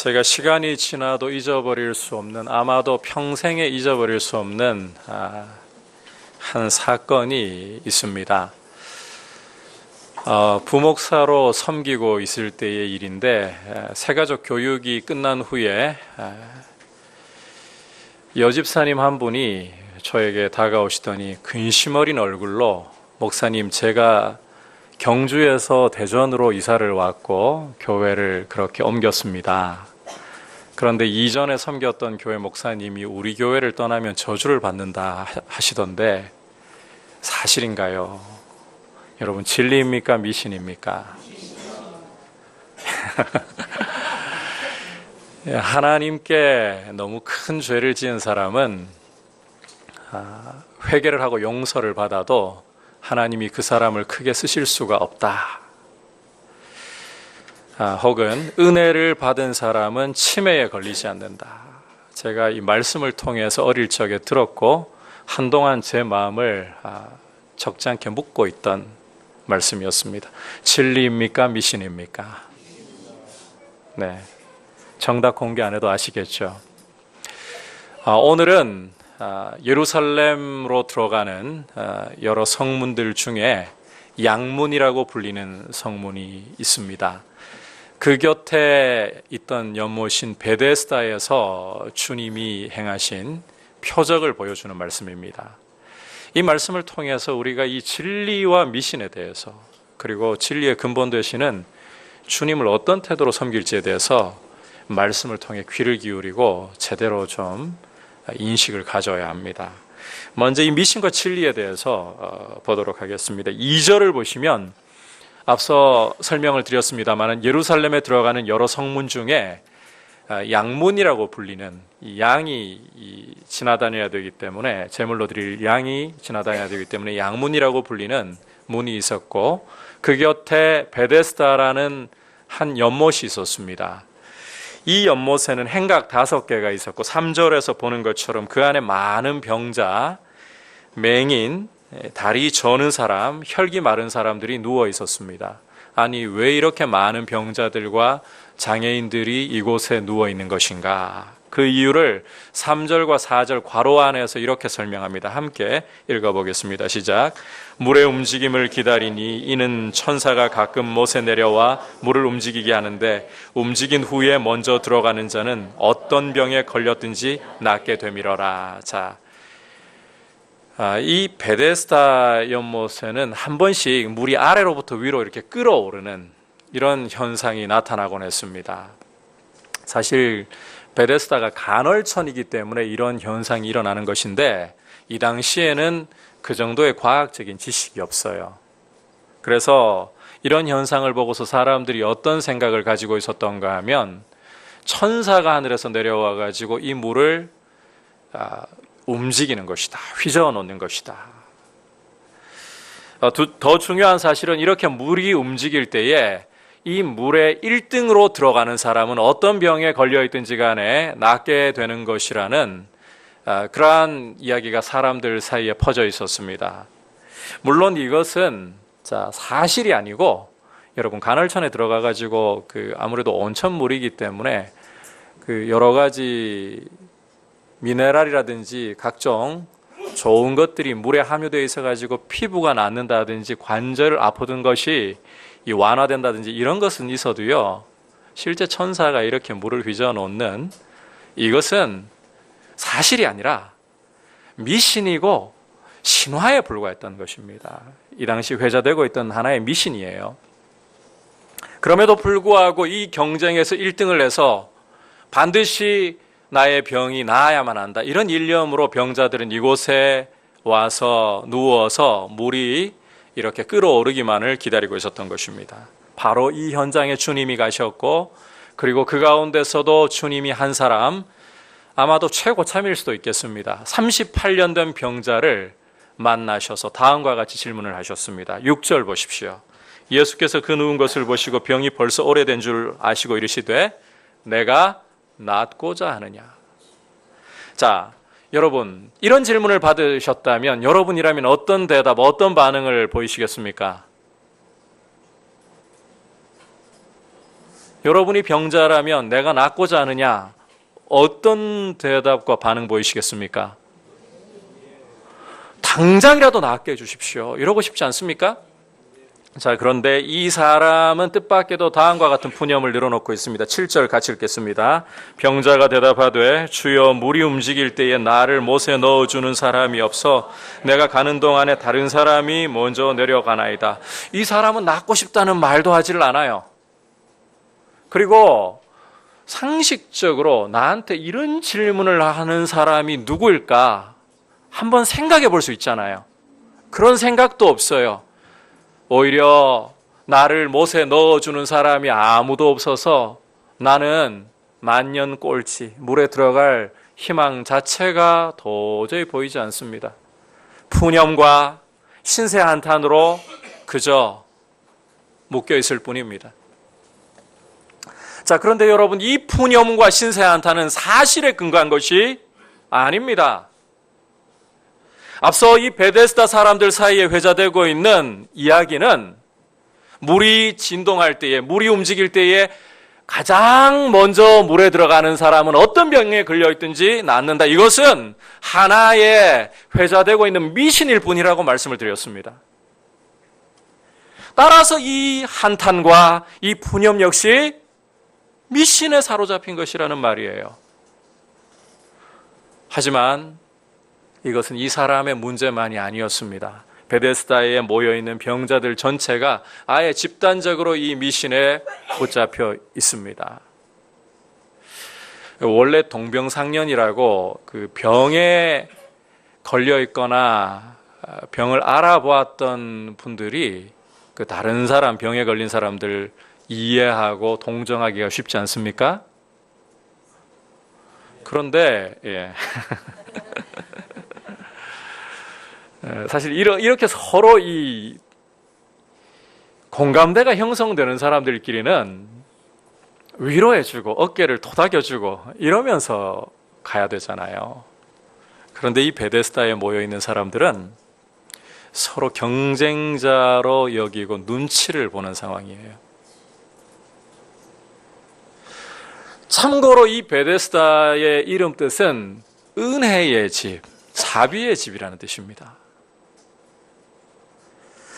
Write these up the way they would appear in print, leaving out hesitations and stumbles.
제가 시간이 지나도 잊어버릴 수 없는, 아마도 평생에 잊어버릴 수 없는 한 사건이 있습니다. 부목사로 섬기고 있을 때의 일인데, 새가족 교육이 끝난 후에 여집사님 한 분이 저에게 다가오시더니 근심 어린 얼굴로, 목사님, 제가 경주에서 대전으로 이사를 왔고 교회를 그렇게 옮겼습니다. 그런데 이전에 섬겼던 교회 목사님이 우리 교회를 떠나면 저주를 받는다 하시던데 사실인가요? 여러분, 진리입니까? 미신입니까? 하나님께 너무 큰 죄를 지은 사람은 회개를 하고 용서를 받아도 하나님이 그 사람을 크게 쓰실 수가 없다. 혹은 은혜를 받은 사람은 치매에 걸리지 않는다. 제가 이 말씀을 통해서 어릴 적에 들었고 한동안 제 마음을 적지 않게 묻고 있던 말씀이었습니다. 진리입니까? 미신입니까? 네, 정답 공개 안 해도 아시겠죠? 오늘은 예루살렘으로 들어가는 여러 성문들 중에 양문이라고 불리는 성문이 있습니다. 그 곁에 있던 연못인 베데스다에서 주님이 행하신 표적을 보여주는 말씀입니다. 이 말씀을 통해서 우리가 이 진리와 미신에 대해서, 그리고 진리의 근본 되시는 주님을 어떤 태도로 섬길지에 대해서 말씀을 통해 귀를 기울이고 제대로 좀 인식을 가져야 합니다. 먼저 이 미신과 진리에 대해서 보도록 하겠습니다. 2절을 보시면 앞서 설명을 드렸습니다만 예루살렘에 들어가는 여러 성문 중에 양문이라고 불리는, 이 양이 지나다녀야 되기 때문에, 제물로 드릴 양이 지나다녀야 되기 때문에 양문이라고 불리는 문이 있었고, 그 곁에 베데스다라는 한 연못이 있었습니다. 이 연못에는 행각 5개가 있었고 3절에서 보는 것처럼 그 안에 많은 병자, 맹인, 다리 저는 사람, 혈기 마른 사람들이 누워 있었습니다. 아니, 왜 이렇게 많은 병자들과 장애인들이 이곳에 누워 있는 것인가? 그 이유를 3절과 4절 괄호 안에서 이렇게 설명합니다. 함께 읽어보겠습니다. 시작. 물의 움직임을 기다리니 이는 천사가 가끔 못에 내려와 물을 움직이게 하는데 움직인 후에 먼저 들어가는 자는 어떤 병에 걸렸든지 낫게 되밀어라. 자, 이 베데스다 연못에는 한 번씩 물이 아래로부터 위로 이렇게 끓어오르는 이런 현상이 나타나곤 했습니다. 사실 베데스다가 간헐천이기 때문에 이런 현상이 일어나는 것인데, 이 당시에는 그 정도의 과학적인 지식이 없어요. 그래서 이런 현상을 보고서 사람들이 어떤 생각을 가지고 있었던가 하면, 천사가 하늘에서 내려와 가지고 이 물을 움직이는 것이다, 휘저어 놓는 것이다. 더 중요한 사실은 이렇게 물이 움직일 때에 이 물에 1등으로 들어가는 사람은 어떤 병에 걸려있든지 간에 낫게 되는 것이라는 그러한 이야기가 사람들 사이에 퍼져 있었습니다. 물론 이것은 사실이 아니고, 여러분, 간헐천에 들어가가지고 아무래도 온천물이기 때문에 여러 가지 미네랄이라든지 각종 좋은 것들이 물에 함유되어 있어가지고 피부가 낫는다든지 관절 아프던 것이 완화된다든지 이런 것은 있어도요, 실제 천사가 이렇게 물을 휘저어 놓는 이것은 사실이 아니라 미신이고 신화에 불과했던 것입니다. 이 당시 회자되고 있던 하나의 미신이에요. 그럼에도 불구하고 이 경쟁에서 1등을 해서 반드시 나의 병이 나아야만 한다, 이런 일념으로 병자들은 이곳에 와서 누워서 물이 이렇게 끓어오르기만을 기다리고 있었던 것입니다. 바로 이 현장에 주님이 가셨고, 그리고 그 가운데서도 주님이 한 사람, 아마도 최고참일 수도 있겠습니다. 38년 된 병자를 만나셔서 다음과 같이 질문을 하셨습니다. 6절 보십시오. 예수께서 그 누운 것을 보시고 병이 벌써 오래된 줄 아시고 이르시되 내가 낫고자 하느냐. 자, 여러분, 이런 질문을 받으셨다면 여러분이라면 어떤 대답, 어떤 반응을 보이시겠습니까? 여러분이 병자라면 내가 낫고자 하느냐? 어떤 대답과 반응 보이시겠습니까? 당장이라도 낫게 해주십시오. 이러고 싶지 않습니까? 자, 그런데 이 사람은 뜻밖에도 다음과 같은 푸념을 늘어놓고 있습니다. 7절 같이 읽겠습니다. 병자가 대답하되 주여 물이 움직일 때에 나를 못에 넣어주는 사람이 없어 내가 가는 동안에 다른 사람이 먼저 내려가나이다. 이 사람은 낫고 싶다는 말도 하질 않아요. 그리고 상식적으로 나한테 이런 질문을 하는 사람이 누구일까 한번 생각해 볼 수 있잖아요. 그런 생각도 없어요. 오히려 나를 못에 넣어주는 사람이 아무도 없어서 나는 만년 꼴찌, 물에 들어갈 희망 자체가 도저히 보이지 않습니다. 푸념과 신세 한탄으로 그저 묶여 있을 뿐입니다. 자, 그런데 여러분, 이 푸념과 신세 한탄은 사실에 근거한 것이 아닙니다. 앞서 이 베데스다 사람들 사이에 회자되고 있는 이야기는 물이 진동할 때에, 물이 움직일 때에 가장 먼저 물에 들어가는 사람은 어떤 병에 걸려있든지 낫는다. 이것은 하나의 회자되고 있는 미신일 뿐이라고 말씀을 드렸습니다. 따라서 이 한탄과 이 푸념 역시 미신에 사로잡힌 것이라는 말이에요. 하지만 이것은 이 사람의 문제만이 아니었습니다. 베데스다에 모여있는 병자들 전체가 아예 집단적으로 이 미신에 붙잡혀 있습니다. 원래 동병상련이라고 그 병에 걸려있거나 병을 알아보았던 분들이 그 다른 사람, 병에 걸린 사람들 이해하고 동정하기가 쉽지 않습니까? 그런데 사실 이렇게 서로 이 공감대가 형성되는 사람들끼리는 위로해주고 어깨를 토닥여주고 이러면서 가야 되잖아요. 그런데 이 베데스다에 모여있는 사람들은 서로 경쟁자로 여기고 눈치를 보는 상황이에요. 참고로 이 베데스다의 이름 뜻은 은혜의 집, 자비의 집이라는 뜻입니다.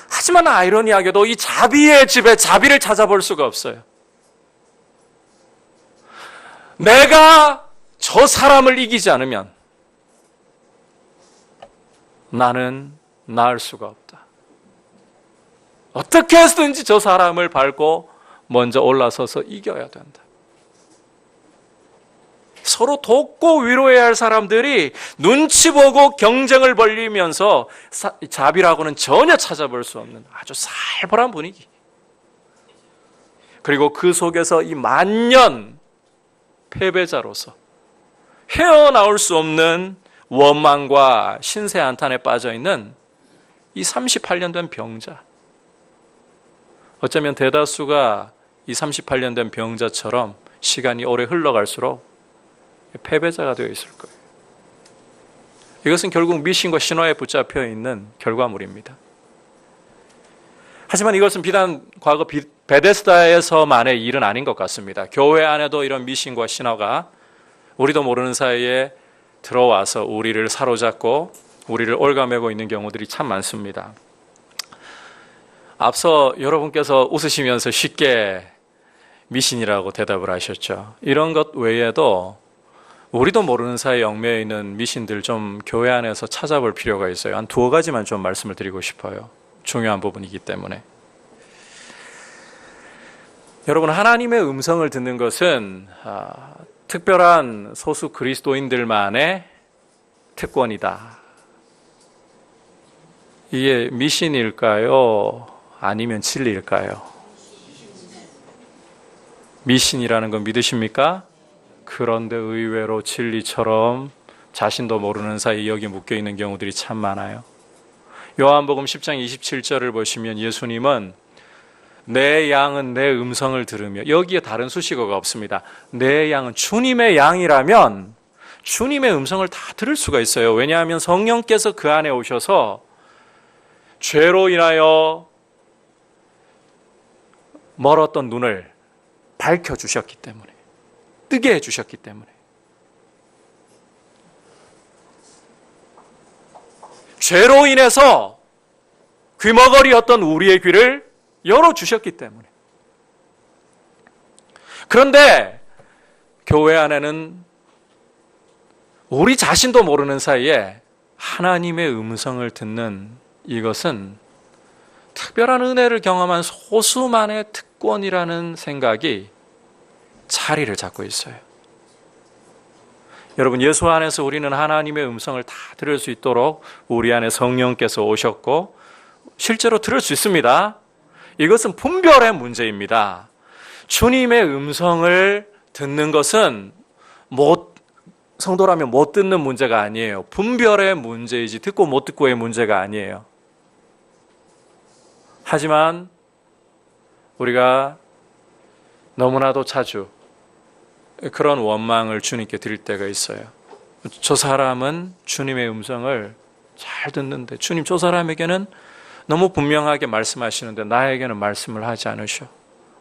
하지만 아이러니하게도 이 자비의 집에 자비를 찾아볼 수가 없어요. 내가 저 사람을 이기지 않으면 나는 나을 수가 없다. 어떻게 해서든지 저 사람을 밟고 먼저 올라서서 이겨야 된다. 서로 돕고 위로해야 할 사람들이 눈치 보고 경쟁을 벌리면서 자비라고는 전혀 찾아볼 수 없는 아주 살벌한 분위기. 그리고 그 속에서 이 만년 패배자로서 헤어나올 수 없는 원망과 신세 한탄에 빠져있는 이 38년 된 병자. 어쩌면 대다수가 이 38년 된 병자처럼 시간이 오래 흘러갈수록 패배자가 되어 있을 거예요. 이것은 결국 미신과 신화에 붙잡혀 있는 결과물입니다. 하지만 이것은 비단 과거 베데스다에서만의 일은 아닌 것 같습니다. 교회 안에도 이런 미신과 신화가 우리도 모르는 사이에 들어와서 우리를 사로잡고 우리를 올가매고 있는 경우들이 참 많습니다. 앞서 여러분께서 웃으시면서 쉽게 미신이라고 대답을 하셨죠. 이런 것 외에도 우리도 모르는 사이에 얽매여 있는 미신들 좀 교회 안에서 찾아볼 필요가 있어요. 한 두어 가지만 좀 말씀을 드리고 싶어요. 중요한 부분이기 때문에. 여러분, 하나님의 음성을 듣는 것은 특별한 소수 그리스도인들만의 특권이다. 이게 미신일까요? 아니면 진리일까요? 미신이라는 건 믿으십니까? 그런데 의외로 진리처럼 자신도 모르는 사이 여기 묶여있는 경우들이 참 많아요. 요한복음 10장 27절을 보시면 예수님은 내 양은 내 음성을 들으며, 여기에 다른 수식어가 없습니다. 내 양은 주님의 양이라면 주님의 음성을 다 들을 수가 있어요. 왜냐하면 성령께서 그 안에 오셔서 죄로 인하여 멀었던 눈을 밝혀주셨기 때문에, 뜨게 해주셨기 때문에, 죄로 인해서 귀머거리였던 우리의 귀를 열어주셨기 때문에. 그런데 교회 안에는 우리 자신도 모르는 사이에 하나님의 음성을 듣는 이것은 특별한 은혜를 경험한 소수만의 특권이라는 생각이 자리를 잡고 있어요. 여러분, 예수 안에서 우리는 하나님의 음성을 다 들을 수 있도록 우리 안에 성령께서 오셨고 실제로 들을 수 있습니다. 이것은 분별의 문제입니다. 주님의 음성을 듣는 것은 성도라면 못 듣는 문제가 아니에요. 분별의 문제이지 듣고 못 듣고의 문제가 아니에요. 하지만 우리가 너무나도 자주 그런 원망을 주님께 드릴 때가 있어요. 저 사람은 주님의 음성을 잘 듣는데 주님, 저 사람에게는 너무 분명하게 말씀하시는데 나에게는 말씀을 하지 않으셔.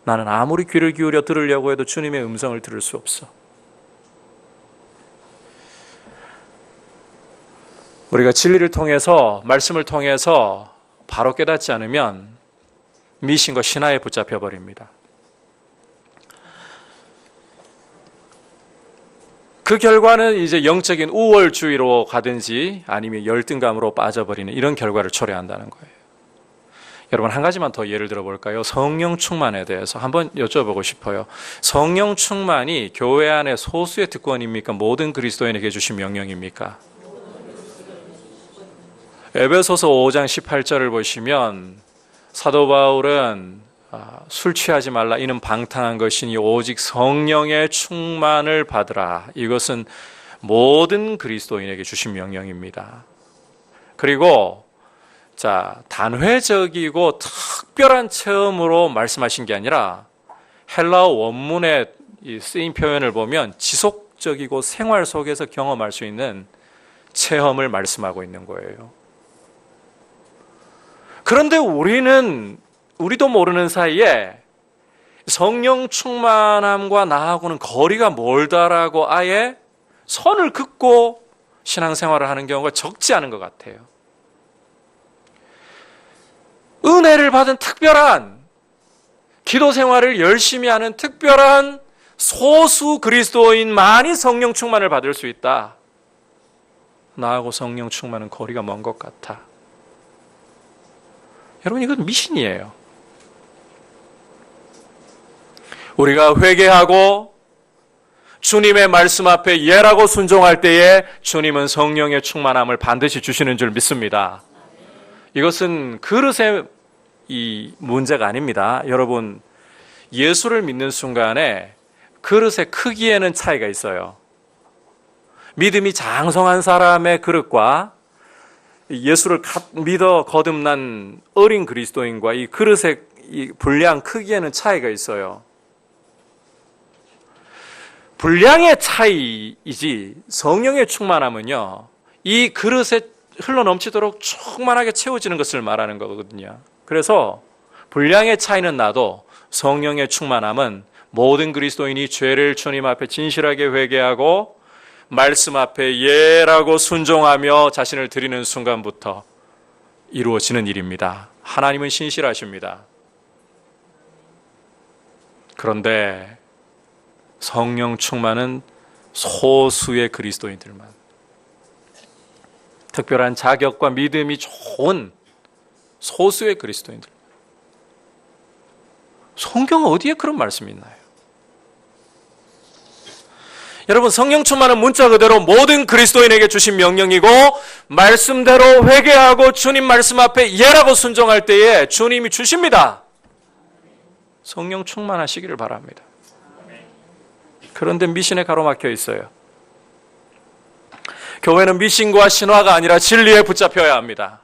나는 아무리 귀를 기울여 들으려고 해도 주님의 음성을 들을 수 없어. 우리가 진리를 통해서, 말씀을 통해서 바로 깨닫지 않으면 미신과 신화에 붙잡혀 버립니다. 그 결과는 이제 영적인 우월주의로 가든지 아니면 열등감으로 빠져버리는 이런 결과를 초래한다는 거예요. 여러분, 한 가지만 더 예를 들어볼까요? 성령 충만에 대해서 한번 여쭤보고 싶어요. 성령 충만이 교회 안에 소수의 특권입니까? 모든 그리스도인에게 주신 명령입니까? 에베소서 5장 18절을 보시면 사도 바울은 술 취하지 말라, 이는 방탕한 것이니 오직 성령의 충만을 받으라. 이것은 모든 그리스도인에게 주신 명령입니다. 그리고 단회적이고 특별한 체험으로 말씀하신 게 아니라 헬라어 원문의 쓰인 표현을 보면 지속적이고 생활 속에서 경험할 수 있는 체험을 말씀하고 있는 거예요. 그런데 우리도 모르는 사이에 성령 충만함과 나하고는 거리가 멀다라고 아예 선을 긋고 신앙생활을 하는 경우가 적지 않은 것 같아요. 은혜를 받은 특별한 기도 생활을 열심히 하는 특별한 소수 그리스도인만이 성령 충만을 받을 수 있다. 나하고 성령 충만은 거리가 먼 것 같아. 여러분, 이건 미신이에요. 우리가 회개하고 주님의 말씀 앞에 예라고 순종할 때에 주님은 성령의 충만함을 반드시 주시는 줄 믿습니다. 이것은 그릇의 문제가 아닙니다. 여러분, 예수를 믿는 순간에 그릇의 크기에는 차이가 있어요. 믿음이 장성한 사람의 그릇과 예수를 믿어 거듭난 어린 그리스도인과 이 그릇의 분량 크기에는 차이가 있어요. 분량의 차이이지 성령의 충만함은요, 이 그릇에 흘러넘치도록 충만하게 채워지는 것을 말하는 거거든요. 그래서 분량의 차이는 나도 성령의 충만함은 모든 그리스도인이 죄를 주님 앞에 진실하게 회개하고 말씀 앞에 예라고 순종하며 자신을 드리는 순간부터 이루어지는 일입니다. 하나님은 신실하십니다. 그런데 성령 충만은 소수의 그리스도인들만, 특별한 자격과 믿음이 좋은 소수의 그리스도인들. 성경 어디에 그런 말씀이 있나요? 여러분, 성령 충만은 문자 그대로 모든 그리스도인에게 주신 명령이고, 말씀대로 회개하고 주님 말씀 앞에 예라고 순종할 때에 주님이 주십니다. 성령 충만하시기를 바랍니다. 그런데 미신에 가로막혀 있어요. 교회는 미신과 신화가 아니라 진리에 붙잡혀야 합니다.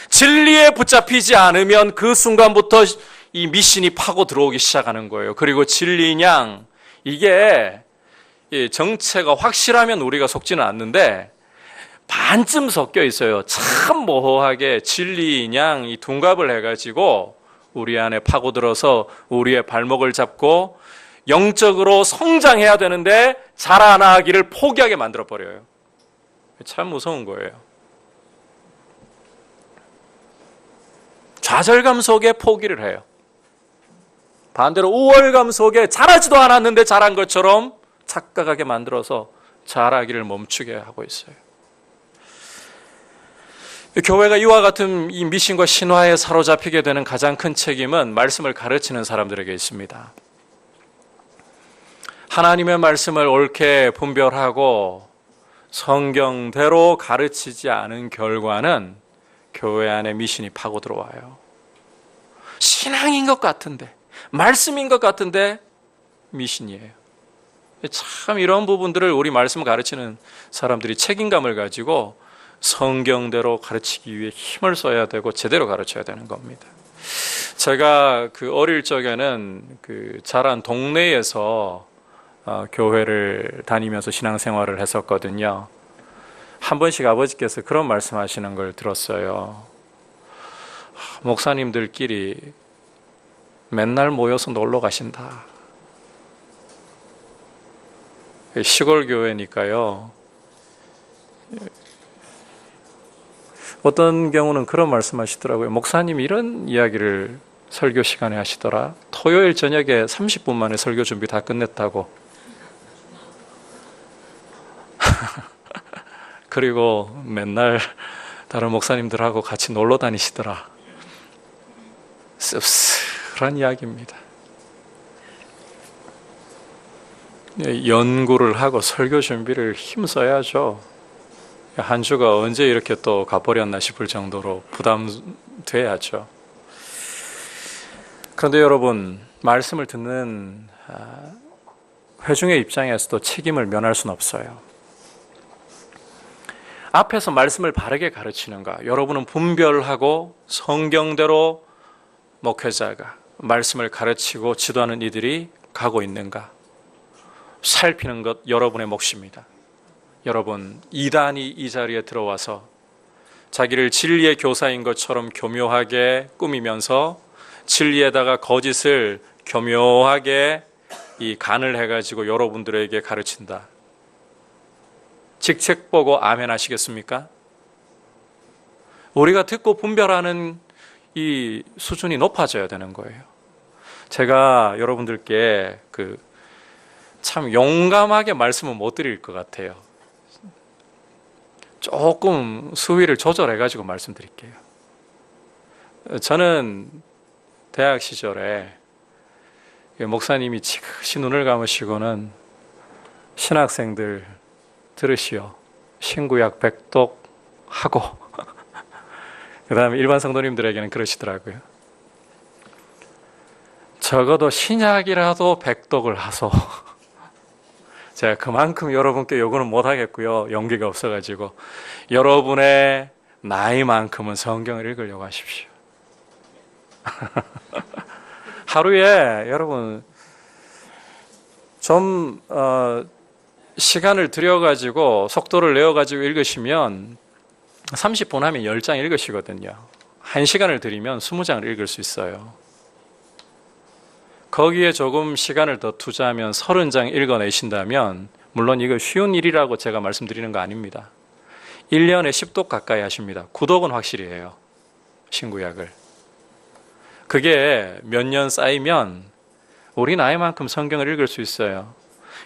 진리에 붙잡히지 않으면 그 순간부터 이 미신이 파고 들어오기 시작하는 거예요. 그리고 진리인 양, 이게 정체가 확실하면 우리가 속지는 않는데 반쯤 섞여 있어요. 참 모호하게 진리인 양 이 둔갑을 해가지고 우리 안에 파고들어서 우리의 발목을 잡고 영적으로 성장해야 되는데 자라나기를 포기하게 만들어버려요. 참 무서운 거예요. 좌절감 속에 포기를 해요. 반대로 우월감 속에 자라지도 않았는데 자란 것처럼 착각하게 만들어서 자라기를 멈추게 하고 있어요. 교회가 이와 같은 이 미신과 신화에 사로잡히게 되는 가장 큰 책임은 말씀을 가르치는 사람들에게 있습니다. 하나님의 말씀을 옳게 분별하고 성경대로 가르치지 않은 결과는 교회 안에 미신이 파고 들어와요. 신앙인 것 같은데, 말씀인 것 같은데 미신이에요. 참 이런 부분들을 우리 말씀을 가르치는 사람들이 책임감을 가지고 성경대로 가르치기 위해 힘을 써야 되고 제대로 가르쳐야 되는 겁니다. 제가 어릴 적에는 자란 동네에서 교회를 다니면서 신앙생활을 했었거든요. 한 번씩 아버지께서 그런 말씀하시는 걸 들었어요. 목사님들끼리 맨날 모여서 놀러 가신다. 시골 교회니까요. 어떤 경우는 그런 말씀하시더라고요. 목사님이 이런 이야기를 설교 시간에 하시더라. 토요일 저녁에 30분 만에 설교 준비 다 끝냈다고. 그리고 맨날 다른 목사님들하고 같이 놀러 다니시더라. 씁쓸한 이야기입니다. 연구를 하고 설교 준비를 힘써야죠. 한 주가 언제 이렇게 또 가버렸나 싶을 정도로 부담돼야죠. 그런데 여러분, 말씀을 듣는 회중의 입장에서도 책임을 면할 수는 없어요. 앞에서 말씀을 바르게 가르치는가? 여러분은 분별하고 성경대로 목회자가 말씀을 가르치고 지도하는 이들이 가고 있는가? 살피는 것 여러분의 몫입니다. 여러분, 이단이 이 자리에 들어와서 자기를 진리의 교사인 것처럼 교묘하게 꾸미면서 진리에다가 거짓을 교묘하게 이 간을 해가지고 여러분들에게 가르친다. 직책 보고 아멘 하시겠습니까? 우리가 듣고 분별하는 이 수준이 높아져야 되는 거예요. 제가 여러분들께 참 용감하게 말씀은 못 드릴 것 같아요. 조금 수위를 조절해가지고 말씀드릴게요. 저는 대학 시절에 목사님이 지그시 눈을 감으시고는 신학생들 들으시오. 신구약 백독하고 그 다음에 일반 성도님들에게는 그러시더라고요. 적어도 신약이라도 백독을 하소. 제가 그만큼 여러분께 요구는 못하겠고요. 용기가 없어가지고 여러분의 나이만큼은 성경을 읽으려고 하십시오. 하루에 여러분 좀 시간을 들여가지고 속도를 내어가지고 읽으시면 30분 하면 10장 읽으시거든요. 1시간을 들이면 20장을 읽을 수 있어요. 거기에 조금 시간을 더 투자하면 30장 읽어내신다면, 물론 이거 쉬운 일이라고 제가 말씀드리는 거 아닙니다. 1년에 10독 가까이 하십니다. 9독은 확실히 해요. 신구약을. 그게 몇 년 쌓이면 우리 나이만큼 성경을 읽을 수 있어요.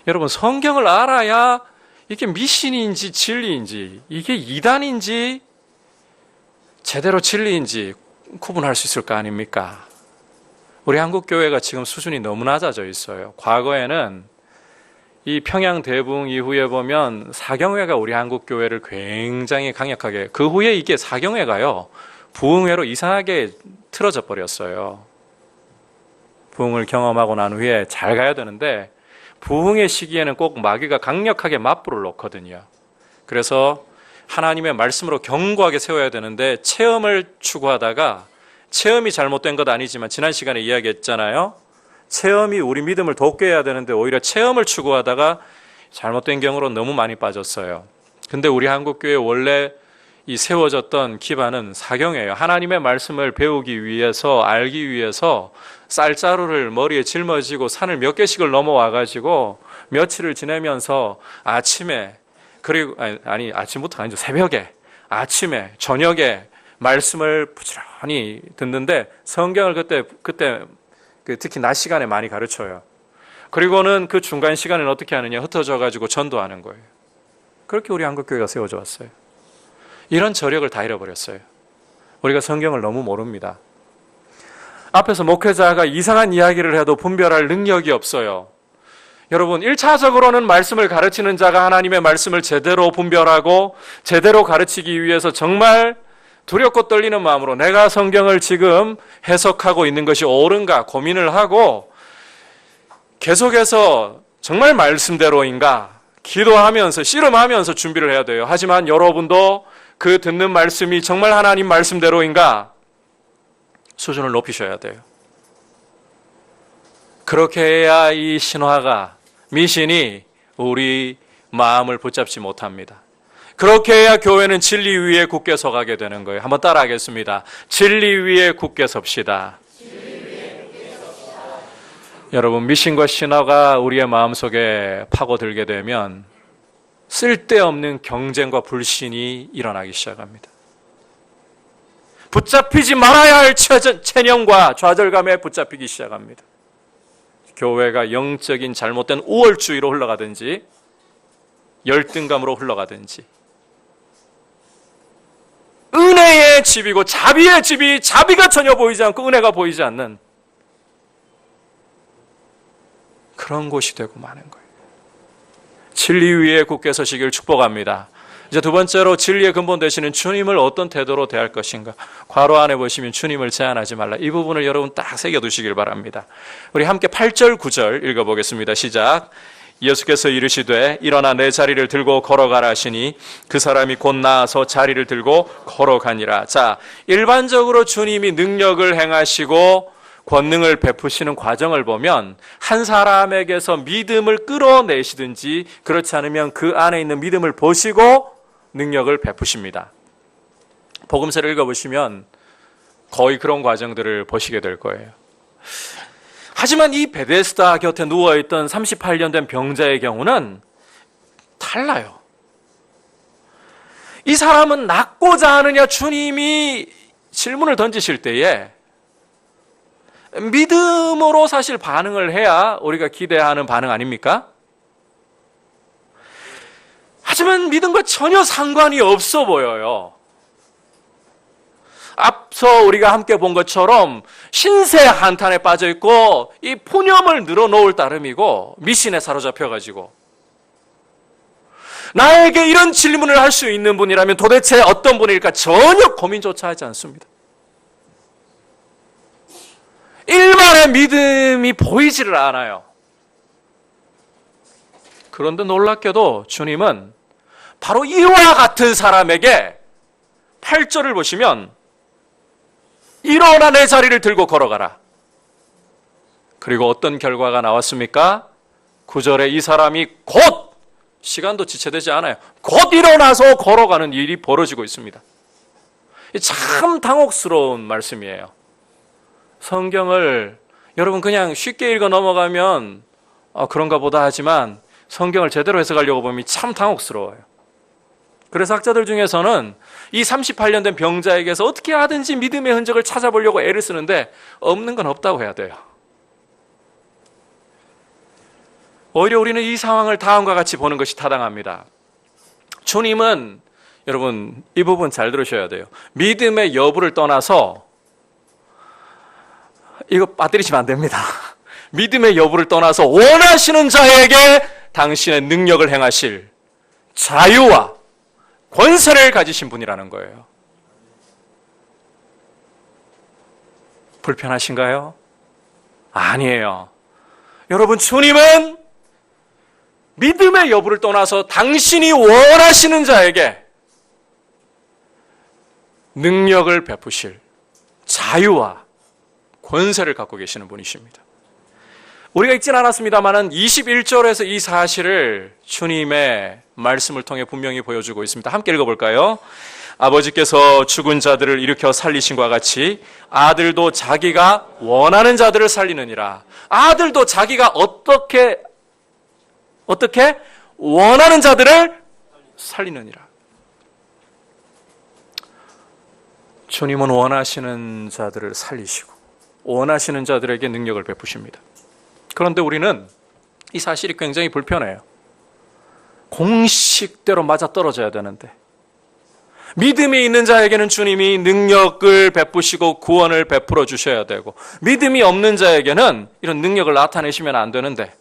여러분, 성경을 알아야 이게 미신인지 진리인지, 이게 이단인지 제대로 진리인지 구분할 수 있을 거 아닙니까? 우리 한국교회가 지금 수준이 너무 낮아져 있어요. 과거에는 이 평양 대붕 이후에 보면 사경회가 우리 한국교회를 굉장히 강력하게, 그 후에 이게 사경회가요, 부흥회로 이상하게 틀어져 버렸어요. 부흥을 경험하고 난 후에 잘 가야 되는데 부흥의 시기에는 꼭 마귀가 강력하게 맞불을 놓거든요. 그래서 하나님의 말씀으로 견고하게 세워야 되는데 체험을 추구하다가, 체험이 잘못된 것 아니지만 지난 시간에 이야기했잖아요. 체험이 우리 믿음을 돋게 해야 되는데 오히려 체험을 추구하다가 잘못된 경우로 너무 많이 빠졌어요. 근데 우리 한국교회 원래 이 세워졌던 기반은 사경이에요. 하나님의 말씀을 배우기 위해서, 알기 위해서 쌀자루를 머리에 짊어지고 산을 몇 개씩을 넘어와 가지고 며칠을 지내면서 아침에, 그리고 아니 아침부터 아니죠. 새벽에, 아침에, 저녁에 말씀을 부지런히 듣는데 성경을 그때 특히 낮 시간에 많이 가르쳐요. 그리고는 그 중간 시간은 어떻게 하느냐, 흩어져 가지고 전도하는 거예요. 그렇게 우리 한국교회가 세워져 왔어요. 이런 저력을 다 잃어버렸어요. 우리가 성경을 너무 모릅니다. 앞에서 목회자가 이상한 이야기를 해도 분별할 능력이 없어요. 여러분, 1차적으로는 말씀을 가르치는 자가 하나님의 말씀을 제대로 분별하고 제대로 가르치기 위해서 정말 두렵고 떨리는 마음으로 내가 성경을 지금 해석하고 있는 것이 옳은가 고민을 하고 계속해서 정말 말씀대로인가 기도하면서 씨름하면서 준비를 해야 돼요. 하지만 여러분도 그 듣는 말씀이 정말 하나님 말씀대로인가 수준을 높이셔야 돼요. 그렇게 해야 이 신화가, 미신이 우리 마음을 붙잡지 못합니다. 그렇게 해야 교회는 진리 위에 굳게 서가게 되는 거예요. 한번 따라하겠습니다. 진리 위에 굳게 섭시다. 여러분, 미신과 신화가 우리의 마음속에 파고들게 되면 쓸데없는 경쟁과 불신이 일어나기 시작합니다. 붙잡히지 말아야 할 체념과 좌절감에 붙잡히기 시작합니다. 교회가 영적인 잘못된 우월주의로 흘러가든지 열등감으로 흘러가든지 은혜의 집이고 자비의 집이 자비가 전혀 보이지 않고 은혜가 보이지 않는 그런 곳이 되고 마는 거예요. 진리 위에 굳게 서시길 축복합니다. 이제 두 번째로 진리의 근본 되시는 주님을 어떤 태도로 대할 것인가. 괄호 안에 보시면 주님을 제한하지 말라. 이 부분을 여러분 딱 새겨두시길 바랍니다. 우리 함께 8절 9절 읽어보겠습니다. 시작. 예수께서 이르시되 일어나 내 자리를 들고 걸어가라 하시니 그 사람이 곧 나아서 자리를 들고 걸어가니라. 자, 일반적으로 주님이 능력을 행하시고 권능을 베푸시는 과정을 보면 한 사람에게서 믿음을 끌어내시든지 그렇지 않으면 그 안에 있는 믿음을 보시고 능력을 베푸십니다. 복음서를 읽어보시면 거의 그런 과정들을 보시게 될 거예요. 하지만 이 베데스다 곁에 누워있던 38년 된 병자의 경우는 달라요. 이 사람은 낫고자 하느냐 주님이 질문을 던지실 때에 믿음으로 사실 반응을 해야 우리가 기대하는 반응 아닙니까? 하지만 믿음과 전혀 상관이 없어 보여요. 앞서 우리가 함께 본 것처럼 신세 한탄에 빠져 있고 이 푸념을 늘어놓을 따름이고 미신에 사로잡혀가지고 나에게 이런 질문을 할 수 있는 분이라면 도대체 어떤 분일까 전혀 고민조차 하지 않습니다. 일반의 믿음이 보이지를 않아요. 그런데 놀랍게도 주님은 바로 이와 같은 사람에게 8절을 보시면 일어나 내 자리를 들고 걸어가라. 그리고 어떤 결과가 나왔습니까? 9절에 이 사람이 곧, 시간도 지체되지 않아요. 곧 일어나서 걸어가는 일이 벌어지고 있습니다. 참 당혹스러운 말씀이에요. 성경을 여러분 그냥 쉽게 읽어 넘어가면 그런가 보다 하지만 성경을 제대로 해석하려고 보면 참 당혹스러워요. 그래서 학자들 중에서는 이 38년 된 병자에게서 어떻게 하든지 믿음의 흔적을 찾아보려고 애를 쓰는데 없는 건 없다고 해야 돼요. 오히려 우리는 이 상황을 다음과 같이 보는 것이 타당합니다. 주님은 여러분 이 부분 잘 들으셔야 돼요. 믿음의 여부를 떠나서 이거 빠뜨리시면 안 됩니다. 믿음의 여부를 떠나서 원하시는 자에게 당신의 능력을 행하실 자유와 권세를 가지신 분이라는 거예요. 불편하신가요? 아니에요. 여러분, 주님은 믿음의 여부를 떠나서 당신이 원하시는 자에게 능력을 베푸실 자유와 권세를 갖고 계시는 분이십니다. 우리가 읽진 않았습니다만 21절에서 이 사실을 주님의 말씀을 통해 분명히 보여주고 있습니다. 함께 읽어볼까요? 아버지께서 죽은 자들을 일으켜 살리신과 같이 아들도 자기가 원하는 자들을 살리느니라. 아들도 자기가 어떻게 원하는 자들을 살리느니라. 주님은 원하시는 자들을 살리시고 원하시는 자들에게 능력을 베푸십니다. 그런데 우리는 이 사실이 굉장히 불편해요. 공식대로 맞아떨어져야 되는데, 믿음이 있는 자에게는 주님이 능력을 베푸시고 구원을 베풀어 주셔야 되고, 믿음이 없는 자에게는 이런 능력을 나타내시면 안 되는데,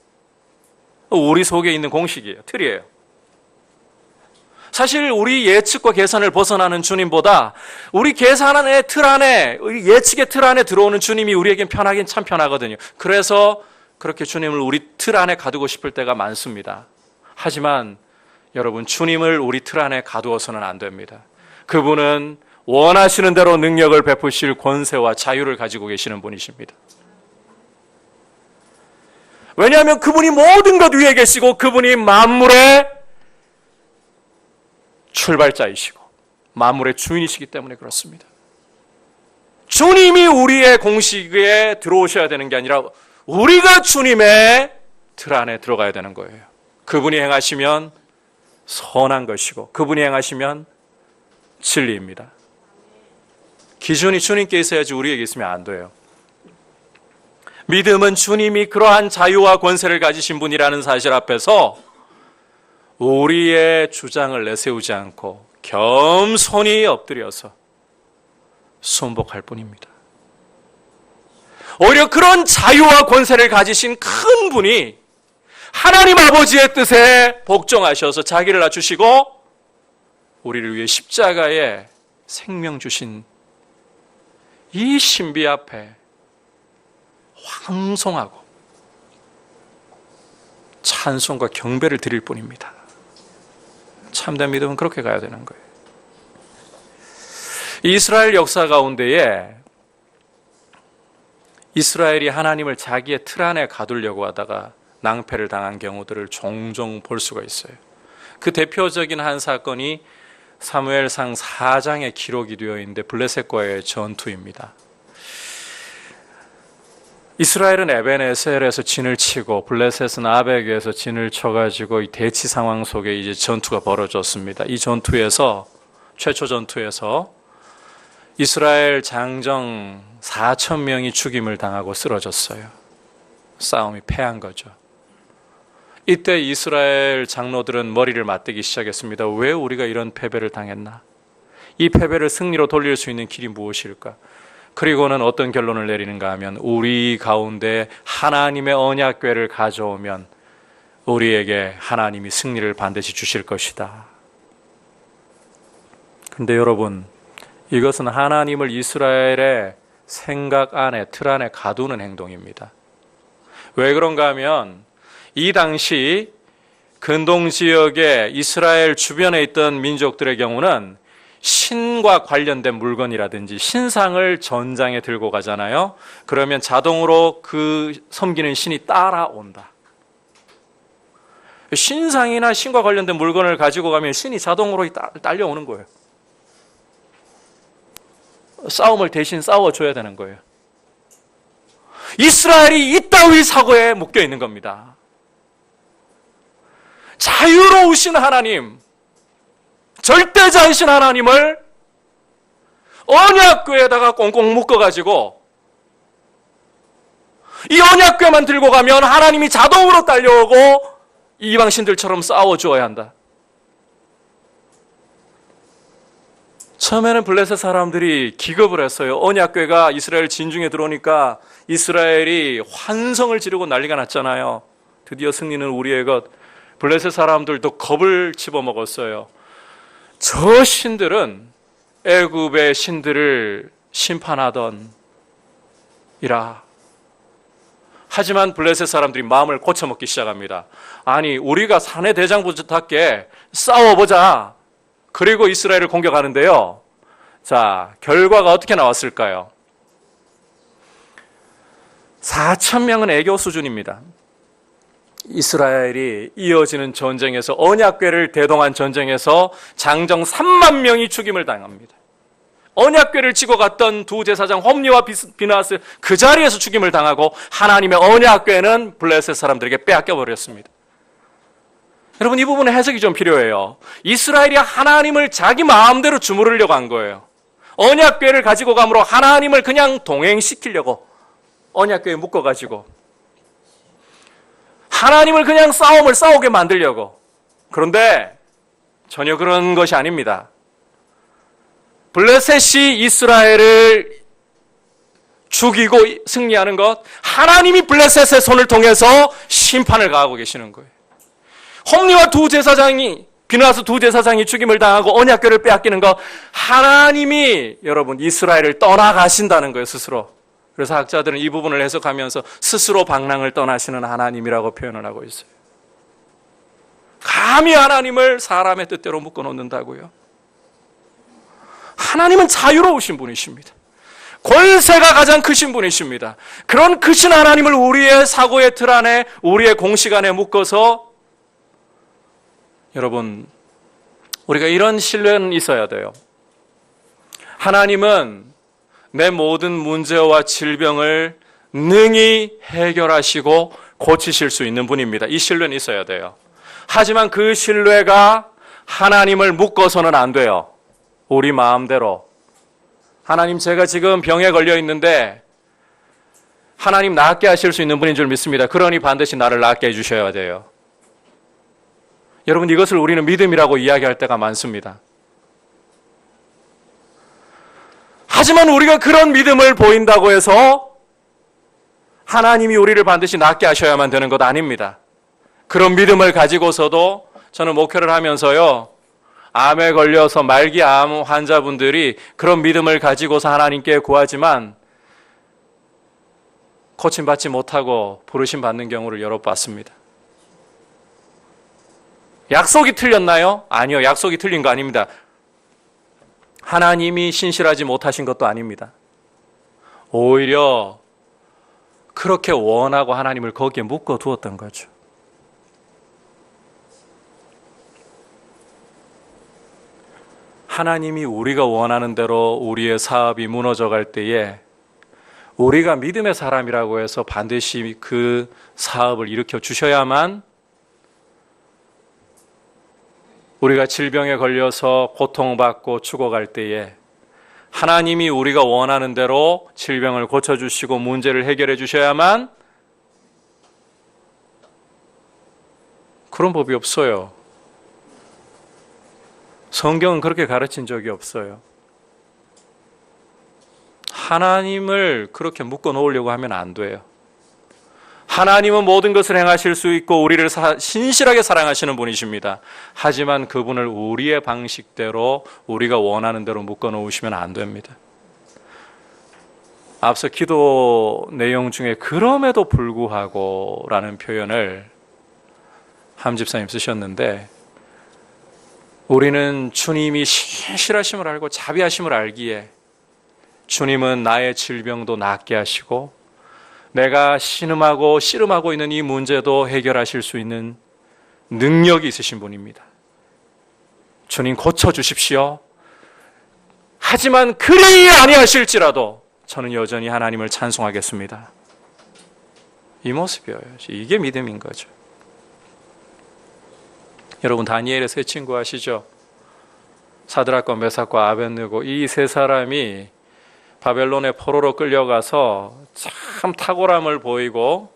우리 속에 있는 공식이에요. 틀이에요. 사실 우리 예측과 계산을 벗어나는 주님보다 우리 계산의 틀 안에, 우리 예측의 틀 안에 들어오는 주님이 우리에겐 편하긴 참 편하거든요. 그래서 그렇게 주님을 우리 틀 안에 가두고 싶을 때가 많습니다. 하지만 여러분, 주님을 우리 틀 안에 가두어서는 안 됩니다. 그분은 원하시는 대로 능력을 베푸실 권세와 자유를 가지고 계시는 분이십니다. 왜냐하면 그분이 모든 것 위에 계시고 그분이 만물의 출발자이시고 만물의 주인이시기 때문에 그렇습니다. 주님이 우리의 공식에 들어오셔야 되는 게 아니라 우리가 주님의 틀 안에 들어가야 되는 거예요. 그분이 행하시면 선한 것이고 그분이 행하시면 진리입니다. 기준이 주님께 있어야지 우리에게 있으면 안 돼요. 믿음은 주님이 그러한 자유와 권세를 가지신 분이라는 사실 앞에서 우리의 주장을 내세우지 않고 겸손히 엎드려서 순복할 뿐입니다. 오히려 그런 자유와 권세를 가지신 큰 분이 하나님 아버지의 뜻에 복종하셔서 자기를 낮추시고 우리를 위해 십자가에 생명 주신 이 신비 앞에 황송하고 찬송과 경배를 드릴 뿐입니다. 참된 믿음은 그렇게 가야 되는 거예요. 이스라엘 역사 가운데에 이스라엘이 하나님을 자기의 틀 안에 가두려고 하다가 낭패를 당한 경우들을 종종 볼 수가 있어요. 그 대표적인 한 사건이 사무엘상 4장에 기록이 되어 있는데 블레셋과의 전투입니다. 이스라엘은 에벤에셀에서 진을 치고 블레셋은 아벡에서 진을 쳐가지고 이 대치 상황 속에 이제 전투가 벌어졌습니다. 이 전투에서 최초 전투에서 이스라엘 장정 4,000명이 죽임을 당하고 쓰러졌어요. 싸움이 패한 거죠. 이때 이스라엘 장로들은 머리를 맞대기 시작했습니다. 왜 우리가 이런 패배를 당했나? 이 패배를 승리로 돌릴 수 있는 길이 무엇일까? 그리고는 어떤 결론을 내리는가 하면 우리 가운데 하나님의 언약궤를 가져오면 우리에게 하나님이 승리를 반드시 주실 것이다. 근데 여러분, 이것은 하나님을 이스라엘의 생각 안에, 틀 안에 가두는 행동입니다. 왜 그런가 하면 이 당시 근동 지역에 이스라엘 주변에 있던 민족들의 경우는 신과 관련된 물건이라든지 신상을 전장에 들고 가잖아요. 그러면 자동으로 그 섬기는 신이 따라온다. 신상이나 신과 관련된 물건을 가지고 가면 신이 자동으로 딸려오는 거예요. 싸움을 대신 싸워줘야 되는 거예요. 이스라엘이 이따위 사고에 묶여 있는 겁니다. 자유로우신 하나님, 절대자이신 하나님을 언약궤에다가 꽁꽁 묶어가지고 이 언약궤만 들고 가면 하나님이 자동으로 딸려오고 이방신들처럼 싸워주어야 한다. 처음에는 블레셋 사람들이 기겁을 했어요. 언약궤가 이스라엘 진중에 들어오니까 이스라엘이 환성을 지르고 난리가 났잖아요. 드디어 승리는 우리의 것. 블레셋 사람들도 겁을 집어먹었어요. 저 신들은 애굽의 신들을 심판하던 이라. 하지만 블레셋 사람들이 마음을 고쳐먹기 시작합니다. 아니, 우리가 사내 대장부답게 싸워보자. 그리고 이스라엘을 공격하는데요. 자, 결과가 어떻게 나왔을까요? 4,000명은 애교 수준입니다. 이스라엘이 이어지는 전쟁에서, 언약궤를 대동한 전쟁에서 장정 3만 명이 죽임을 당합니다. 언약궤를 지고 갔던 두 제사장 홈리와 비느하스 그 자리에서 죽임을 당하고 하나님의 언약궤는 블레셋 사람들에게 빼앗겨 버렸습니다. 여러분, 이 부분에 해석이 좀 필요해요. 이스라엘이 하나님을 자기 마음대로 주무르려고 한 거예요. 언약궤를 가지고 감으로 하나님을 그냥 동행시키려고 언약궤에 묶어가지고 하나님을 그냥 싸움을 싸우게 만들려고. 그런데 전혀 그런 것이 아닙니다. 블레셋이 이스라엘을 죽이고 승리하는 것, 하나님이 블레셋의 손을 통해서 심판을 가하고 계시는 거예요. 홈리와 비느하스 두 제사장이 죽임을 당하고 언약궤를 빼앗기는 것, 하나님이 여러분 이스라엘을 떠나가신다는 거예요, 스스로. 그래서 학자들은 이 부분을 해석하면서 스스로 방랑을 떠나시는 하나님이라고 표현을 하고 있어요. 감히 하나님을 사람의 뜻대로 묶어놓는다고요? 하나님은 자유로우신 분이십니다. 권세가 가장 크신 분이십니다. 그런 크신 하나님을 우리의 사고의 틀 안에, 우리의 공식 안에 묶어서, 여러분, 우리가 이런 신뢰는 있어야 돼요. 하나님은 내 모든 문제와 질병을 능히 해결하시고 고치실 수 있는 분입니다. 이 신뢰는 있어야 돼요. 하지만 그 신뢰가 하나님을 묶어서는 안 돼요. 우리 마음대로. 하나님, 제가 지금 병에 걸려 있는데 하나님 낫게 하실 수 있는 분인 줄 믿습니다. 그러니 반드시 나를 낫게 해주셔야 돼요. 여러분, 이것을 우리는 믿음이라고 이야기할 때가 많습니다. 하지만 우리가 그런 믿음을 보인다고 해서 하나님이 우리를 반드시 낫게 하셔야만 되는 것 아닙니다. 그런 믿음을 가지고서도 저는 목회를 하면서요, 암에 걸려서 말기 암 환자분들이 그런 믿음을 가지고서 하나님께 구하지만 고침받지 못하고 부르심 받는 경우를 여러 봤습니다. 약속이 틀렸나요? 아니요, 약속이 틀린 거 아닙니다. 하나님이 신실하지 못하신 것도 아닙니다. 오히려 그렇게 원하고 하나님을 거기에 묶어 두었던 거죠. 하나님이 우리가 원하는 대로 우리의 사업이 무너져 갈 때에 우리가 믿음의 사람이라고 해서 반드시 그 사업을 일으켜 주셔야만, 우리가 질병에 걸려서 고통받고 죽어갈 때에 하나님이 우리가 원하는 대로 질병을 고쳐주시고 문제를 해결해 주셔야만, 그런 법이 없어요. 성경은 그렇게 가르친 적이 없어요. 하나님을 그렇게 묶어 놓으려고 하면 안 돼요. 하나님은 모든 것을 행하실 수 있고 우리를 신실하게 사랑하시는 분이십니다. 하지만 그분을 우리의 방식대로, 우리가 원하는 대로 묶어 놓으시면 안 됩니다. 앞서 기도 내용 중에 그럼에도 불구하고 라는 표현을 함 집사님 쓰셨는데, 우리는 주님이 신실하심을 알고 자비하심을 알기에 주님은 나의 질병도 낫게 하시고 내가 신음하고 씨름하고 있는 이 문제도 해결하실 수 있는 능력이 있으신 분입니다. 주님 고쳐주십시오. 하지만 그리 아니하실지라도 저는 여전히 하나님을 찬송하겠습니다. 이 모습이에요. 이게 믿음인 거죠. 여러분, 다니엘의 세 친구 아시죠? 사드락과 메삭과 아벳느고, 이 세 사람이 바벨론의 포로로 끌려가서 참 탁월함을 보이고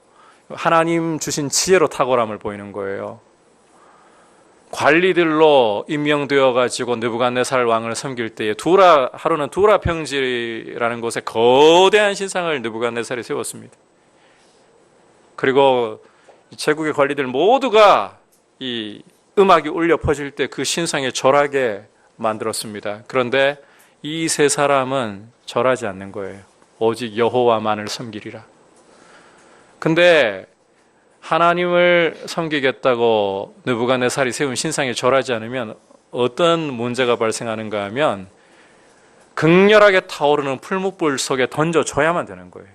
하나님 주신 지혜로 탁월함을 보이는 거예요. 관리들로 임명되어 가지고 느부갓네살 왕을 섬길 때에 하루는 두라 평지라는 곳에 거대한 신상을 느부갓네살이 세웠습니다. 그리고 제국의 관리들 모두가 이 음악이 울려 퍼질 때 그 신상에 절하게 만들었습니다. 그런데 이 세 사람은 절하지 않는 거예요. 오직 여호와만을 섬기리라. 근데 하나님을 섬기겠다고 느부갓네살이 세운 신상에 절하지 않으면 어떤 문제가 발생하는가 하면 극렬하게 타오르는 풀무불 속에 던져줘야만 되는 거예요.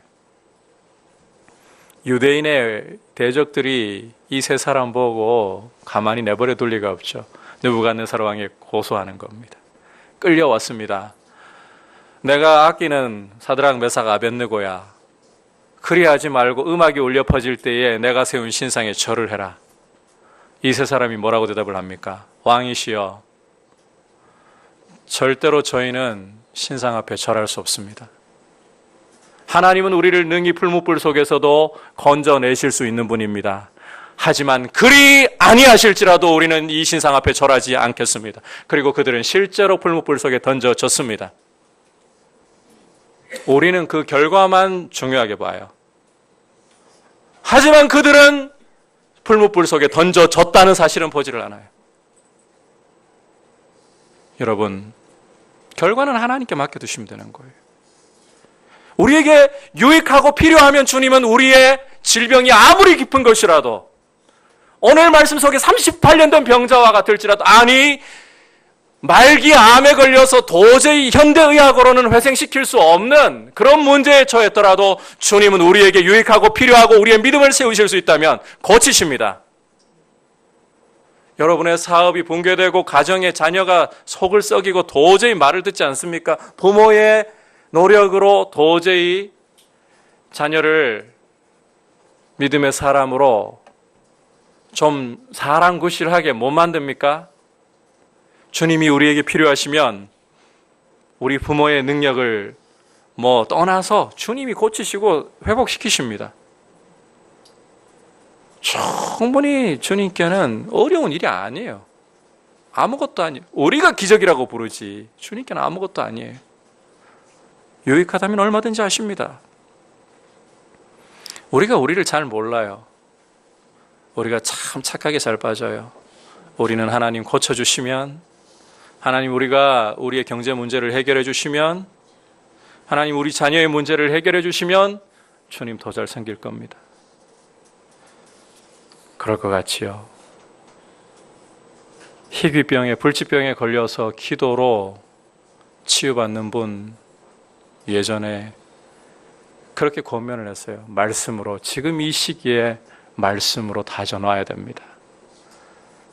유대인의 대적들이 이 세 사람 보고 가만히 내버려 둘 리가 없죠. 느부갓네살 왕에 고소하는 겁니다. 끌려왔습니다. 내가 아끼는 사드락 메삭 아벳느고야, 그리하지 말고 음악이 울려 퍼질 때에 내가 세운 신상에 절을 해라. 이 세 사람이 뭐라고 대답을 합니까? 왕이시여, 절대로 저희는 신상 앞에 절할 수 없습니다. 하나님은 우리를 능히 풀무불 속에서도 건져내실 수 있는 분입니다. 하지만 그리 아니하실지라도 우리는 이 신상 앞에 절하지 않겠습니다. 그리고 그들은 실제로 풀무불 속에 던져졌습니다. 우리는 그 결과만 중요하게 봐요. 하지만 그들은 풀무불 속에 던져졌다는 사실은 보지를 않아요. 여러분, 결과는 하나님께 맡겨두시면 되는 거예요. 우리에게 유익하고 필요하면 주님은 우리의 질병이 아무리 깊은 것이라도, 오늘 말씀 속에 38년 된 병자와 같을지라도, 아니 말기 암에 걸려서 도저히 현대의학으로는 회생시킬 수 없는 그런 문제에 처했더라도 주님은 우리에게 유익하고 필요하고 우리의 믿음을 세우실 수 있다면 고치십니다. 여러분의 사업이 붕괴되고 가정의 자녀가 속을 썩이고 도저히 말을 듣지 않습니까? 부모의 노력으로 도저히 자녀를 믿음의 사람으로 좀 사랑구실하게 못 만듭니까? 주님이 우리에게 필요하시면 우리 부모의 능력을 떠나서 주님이 고치시고 회복시키십니다. 충분히 주님께는 어려운 일이 아니에요. 아무것도 아니에요. 우리가 기적이라고 부르지 주님께는 아무것도 아니에요. 유익하다면 얼마든지 하십니다. 우리가 우리를 잘 몰라요. 우리가 참 착하게 잘 빠져요. 우리는 하나님 고쳐주시면, 하나님 우리가 우리의 경제 문제를 해결해 주시면, 하나님 우리 자녀의 문제를 해결해 주시면 주님 더 잘 생길 겁니다. 그럴 것 같지요. 희귀병에, 불치병에 걸려서 기도로 치유받는 분, 예전에 그렇게 권면을 했어요. 말씀으로, 지금 이 시기에 말씀으로 다져놔야 됩니다.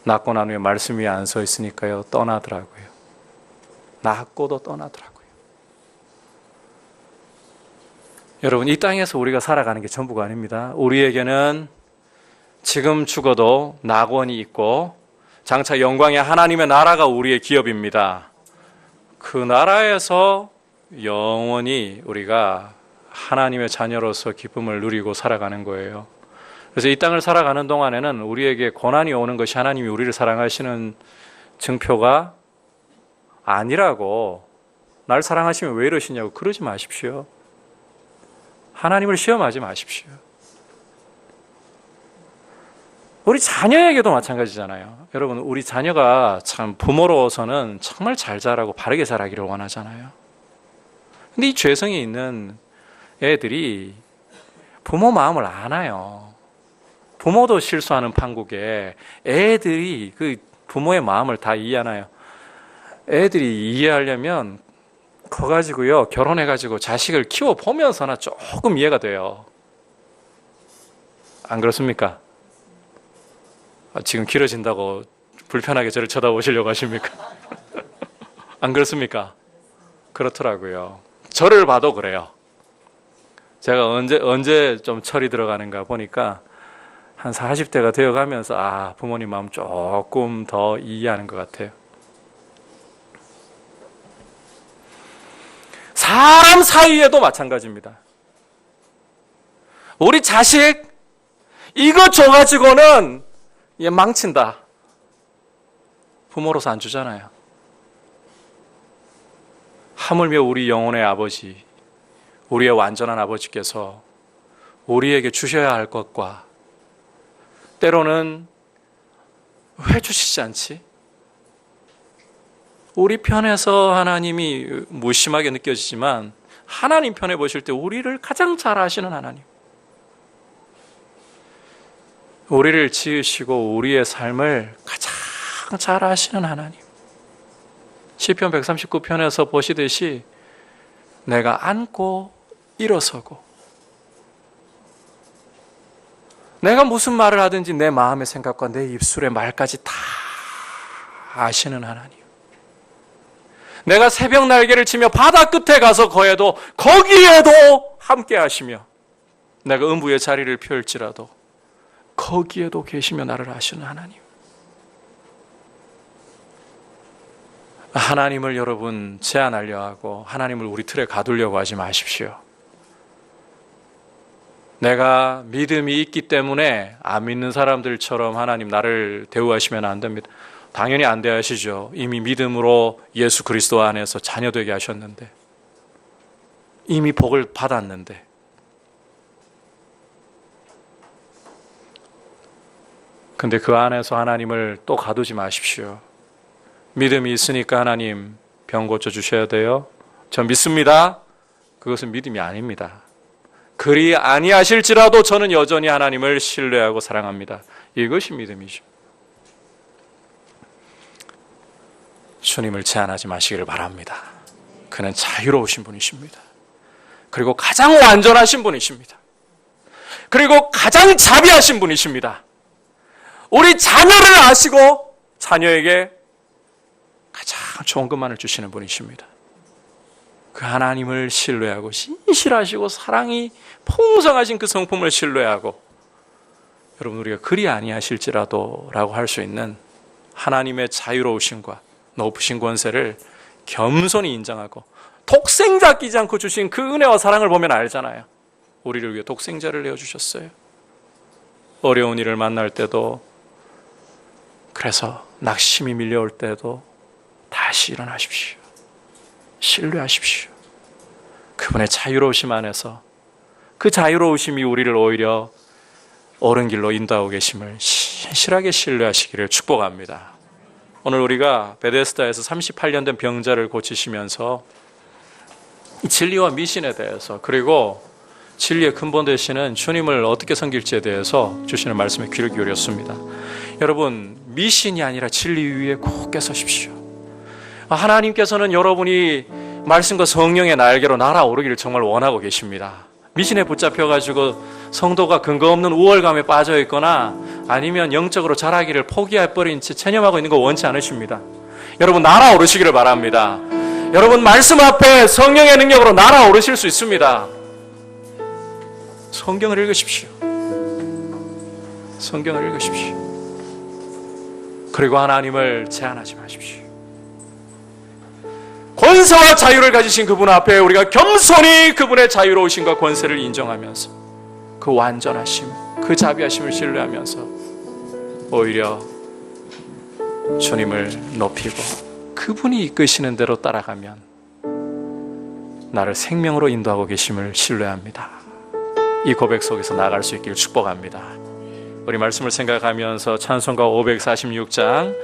낫고 난 후에 말씀 위에 안 서 있으니까요, 떠나더라고요. 낫고도 떠나더라고요. 여러분, 이 땅에서 우리가 살아가는 게 전부가 아닙니다. 우리에게는 지금 죽어도 낙원이 있고 장차 영광의 하나님의 나라가 우리의 기업입니다. 그 나라에서 영원히 우리가 하나님의 자녀로서 기쁨을 누리고 살아가는 거예요. 그래서 이 땅을 살아가는 동안에는 우리에게 고난이 오는 것이 하나님이 우리를 사랑하시는 증표가 아니라고, 날 사랑하시면 왜 이러시냐고 그러지 마십시오. 하나님을 시험하지 마십시오. 우리 자녀에게도 마찬가지잖아요. 여러분, 우리 자녀가 참 부모로서는 정말 잘 자라고 바르게 자라기를 원하잖아요. 근데 이 죄성이 있는 애들이 부모 마음을 알아요. 부모도 실수하는 판국에 애들이 그 부모의 마음을 다 이해하나요? 애들이 이해하려면 커가지고요, 결혼해가지고 자식을 키워보면서나 조금 이해가 돼요. 안 그렇습니까? 지금 길어진다고 불편하게 저를 쳐다보시려고 하십니까? 안 그렇습니까? 그렇더라고요. 저를 봐도 그래요. 제가 언제 좀 철이 들어가는가 보니까 한 40대가 되어가면서 부모님 마음 조금 더 이해하는 것 같아요. 사람 사이에도 마찬가지입니다. 우리 자식 이거 줘가지고는 얘 망친다. 부모로서 안 주잖아요. 하물며 우리 영혼의 아버지, 우리의 완전한 아버지께서 우리에게 주셔야 할 것과 때로는 왜 주시지 않지? 우리 편에서 하나님이 무심하게 느껴지지만 하나님 편에 보실 때 우리를 가장 잘 아시는 하나님, 우리를 지으시고 우리의 삶을 가장 잘 아시는 하나님, 시편 139편에서 보시듯이 내가 앉고 일어서고 내가 무슨 말을 하든지 내 마음의 생각과 내 입술의 말까지 다 아시는 하나님. 내가 새벽 날개를 치며 바다 끝에 가서 거해도 거기에도 함께 하시며, 내가 음부의 자리를 펼지라도 거기에도 계시며 나를 아시는 하나님. 하나님을 여러분 제한하려 하고 하나님을 우리 틀에 가두려고 하지 마십시오. 내가 믿음이 있기 때문에 안 믿는 사람들처럼 하나님 나를 대우하시면 안 됩니다. 당연히 안 대하시죠. 이미 믿음으로 예수 그리스도 안에서 자녀되게 하셨는데, 이미 복을 받았는데. 근데 그 안에서 하나님을 또 가두지 마십시오. 믿음이 있으니까 하나님 병 고쳐주셔야 돼요. 전 믿습니다. 그것은 믿음이 아닙니다. 그리 아니하실지라도 저는 여전히 하나님을 신뢰하고 사랑합니다. 이것이 믿음이죠. 주님을 제한하지 마시기를 바랍니다. 그는 자유로우신 분이십니다. 그리고 가장 완전하신 분이십니다. 그리고 가장 자비하신 분이십니다. 우리 자녀를 아시고 자녀에게 가장 좋은 것만을 주시는 분이십니다. 그 하나님을 신뢰하고 신실하시고 사랑이 풍성하신 그 성품을 신뢰하고, 여러분 우리가 그리 아니하실지라도 라고 할 수 있는 하나님의 자유로우심과 높으신 권세를 겸손히 인정하고, 독생자 끼지 않고 주신 그 은혜와 사랑을 보면 알잖아요. 우리를 위해 독생자를 내어주셨어요. 어려운 일을 만날 때도, 그래서 낙심이 밀려올 때도 다시 일어나십시오. 신뢰하십시오. 그분의 자유로우심 안에서, 그 자유로우심이 우리를 오히려 옳은 길로 인도하고 계심을 신실하게 신뢰하시기를 축복합니다. 오늘 우리가 베데스다에서 38년 된 병자를 고치시면서 진리와 미신에 대해서, 그리고 진리의 근본 되시는 주님을 어떻게 섬길지에 대해서 주시는 말씀에 귀를 기울였습니다. 여러분, 미신이 아니라 진리 위에 굳게 서십시오. 하나님께서는 여러분이 말씀과 성령의 날개로 날아오르기를 정말 원하고 계십니다. 미신에 붙잡혀가지고 성도가 근거 없는 우월감에 빠져 있거나 아니면 영적으로 자라기를 포기해버린 채 체념하고 있는 거 원치 않으십니다. 여러분, 날아오르시기를 바랍니다. 여러분, 말씀 앞에 성령의 능력으로 날아오르실 수 있습니다. 성경을 읽으십시오. 성경을 읽으십시오. 그리고 하나님을 제한하지 마십시오. 권세와 자유를 가지신 그분 앞에 우리가 겸손히 그분의 자유로우심과 권세를 인정하면서 그 완전하심, 그 자비하심을 신뢰하면서 오히려 주님을 높이고 그분이 이끄시는 대로 따라가면 나를 생명으로 인도하고 계심을 신뢰합니다. 이 고백 속에서 나아갈 수 있기를 축복합니다. 우리 말씀을 생각하면서 찬송가 546장